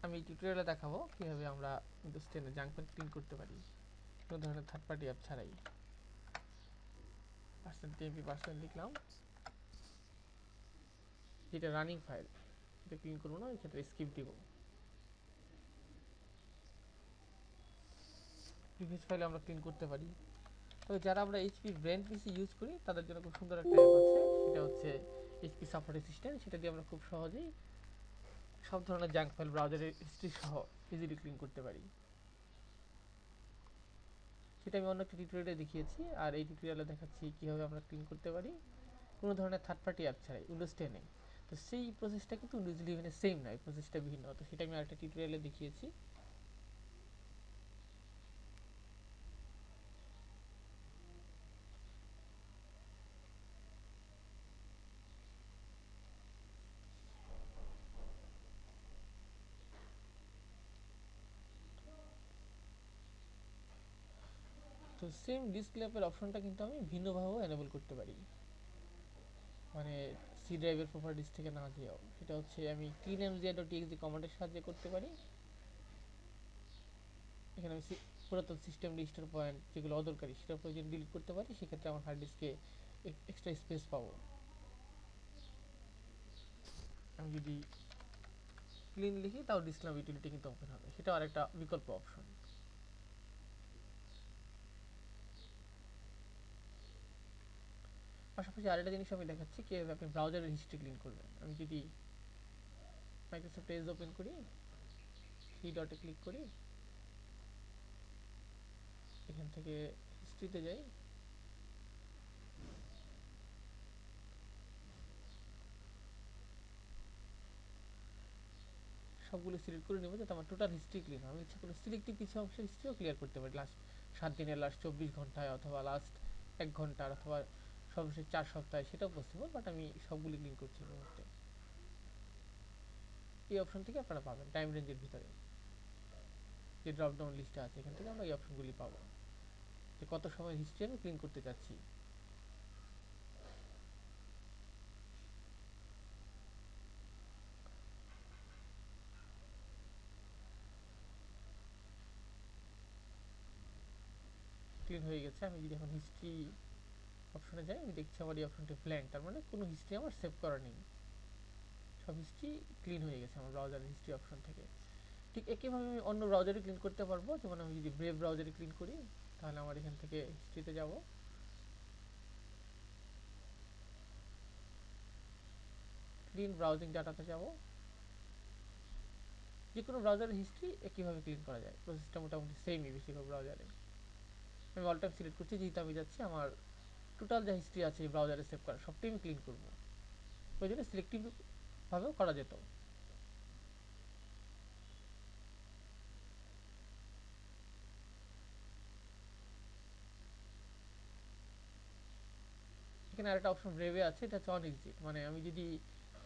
আমি টিউটোরিয়ালে দেখাবো কিভাবে আমরা উইন্ডোজ 10 এ জাঙ্ক ফাইল ক্লিন করতে পারি কোনো ধরনের থার্ড পার্টি অ্যাপ ছাড়াই। %tmp লিখলাম, যেটা রানিং ফাইল এটা ক্লিন করবো না, এক্ষেত্রে স্কিপ দিব। প্রিভিয়াস ফাইলে আমরা ক্লিন করতে পারি। তবে যারা আমরা এইচপি ব্র্যান্ড পিসি ইউজ করি তাদের জন্য খুব সুন্দর একটা অ্যাপ আছে, সেটা হচ্ছে এইচপি সাপোর্ট অ্যাসিস্ট্যান্ট। সেটা দিয়ে আমরা খুব সহজেই সব ধরনের জাঙ্ক ফাইল ব্রাউজারের হিস্ট্রি সহ ইজিলি ক্লিন করতে পারি। সেটা আমি অন্য একটা টিউটোরিয়ালে দেখিয়েছি, আর এই টিউটোরিয়ালে দেখাচ্ছি কীভাবে আমরা ক্লিন করতে পারি কোনো ধরনের থার্ড পার্টি অ্যাপ ছাড়াই উইন্ডোজ 10 এ। তো সেই প্রসেসটা কিন্তু উইন্ডোজ 11 এ সেম নয়, প্রসেসটা ভিন্ন। তো সেটা আমি আরেকটা টিউটোরিয়ালে দেখিয়েছি। তো সেম ডিসপ্লে অ্যাপের অপশনটা কিন্তু আমি ভিন্নভাবেও এনেবল করতে পারি, মানে সি ড্রাইভের প্রপার্টিস থেকে না যেও। সেটা হচ্ছে আমি Cleanmgr.exe কমান্ডের সাহায্যে করতে পারি। এখানে আমি পুরাতন সিস্টেম রেজিস্টার পয়েন্ট যেগুলো অদরকারি সেটা প্রয়োজন ডিলিট করতে পারি, সেক্ষেত্রে আমার হার্ড ডিস্কে এক্সট্রা স্পেস পাবো। আমি যদি ক্লিন লিখি তাও ডিসলাম ইউটিলিটি কিন্তু ওপেন হবে, সেটা আরেকটা বিকল্প অপশন। পাশাপাশি আরেকটা জিনিস আমি দেখাচ্ছি কিভাবে আপনি ব্রাউজারের হিস্ট্রি ক্লিন করবেন। আমি যদি মাইক্রোসফট এজ ওপেন করি, থ্রি ডটে ক্লিক করি, এখান থেকে হিস্ট্রিতে যাই, সবগুলো সিলেক্ট করে নেবো যাতে আমার টোটাল হিস্ট্রি ক্লিন হয়। আমি ইচ্ছা করে সিলেক্টিভ কিছু অংশের হিস্ট্রিও ক্লিয়ার করতে পারি, লাস্ট 7 দিনের, লাস্ট 24 ঘন্টায়, অথবা লাস্ট 1 ঘন্টার, অথবা সর্বশেষ 4 সপ্তাহে, সেটাও পসিবল। বাট আমি সবগুলি ক্লিন করছি এই মুহূর্তে। এই অপশন থেকে আপনারা পাবেন টাইম রেঞ্জের ভিতরে যে ড্রপ ডাউন লিস্টে আছে, এখান থেকে আমরা এই অপশনগুলি পাবো যে কত সময় হিস্ট্রি আমি ক্লিন করতে চাচ্ছি। ক্লিন হয়ে গেছে। আমি যদি এখন হিস্ট্রি অপশনে যাই, আমি দেখছি আমার এই অপশনটা ব্ল্যাঙ্ক, তার মানে কোনো হিস্ট্রি আমার সেভ করা নেই, সব হিস্ট্রি ক্লিন হয়ে গেছে আমার ব্রাউজারের হিস্ট্রি অপশন থেকে। ঠিক একইভাবে আমি অন্য ব্রাউজারে ক্লিন করতে পারবো। যেমন আমি যদি ব্রেভ ব্রাউজারে ক্লিন করি, তাহলে আমার এখান থেকে হিস্ট্রিতে যাব, ক্লিন ব্রাউজিং ডাটাতে যাব। যে কোনো ব্রাউজারের হিস্ট্রি একইভাবে ক্লিন করা যায়, প্রসেসটা মোটামুটি সেমই বেশিরভাগ ব্রাউজারে। আমি অল টাইম সিলেক্ট করছি, যেহেতু আমি যাচ্ছি আমার টোটাল যা হিস্ট্রি আছে এই ব্রাউজারে সেভ করা সবটাই আমি ক্লিন করবো। প্রয়োজনে সিলেক্টিভভাবেও করা যেত। এখানে আরেকটা অপশন ব্রেভে আছে, এটা হচ্ছে অন এক্সিট। মানে আমি যদি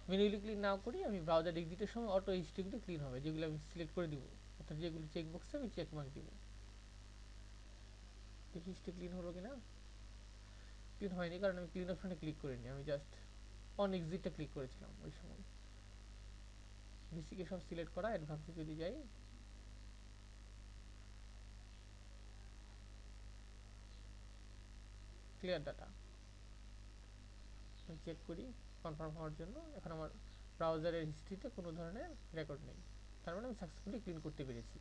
ম্যানুয়ালি ক্লিন না করি, আমি ব্রাউজার এক্সিটের সময় অটো হিস্ট্রিগুলো ক্লিন হবে, যেগুলো আমি সিলেক্ট করে দিব, অর্থাৎ যেগুলো চেক বক্সে আমি চেক মার্ক দিব। দেখি হিস্ট্রি ক্লিন হলো কিনা। ক্লিন হয়নি, কারণ আমি ক্লিন অপশনে ক্লিক করিনি, আমি জাস্ট অন এক্সিটটা ক্লিক করেছিলাম ওই সময়। বেসিকে সব সিলেক্ট করা, অ্যাডভান্সে যদি যাই, ক্লিয়ার ডাটা আমি চেক করি কনফার্ম হওয়ার জন্য। এখন আমার ব্রাউজারের হিস্ট্রিতে কোনো ধরনের রেকর্ড নেই, তার মানে আমি সাকসেসফুলি ক্লিন করতে পেরেছি।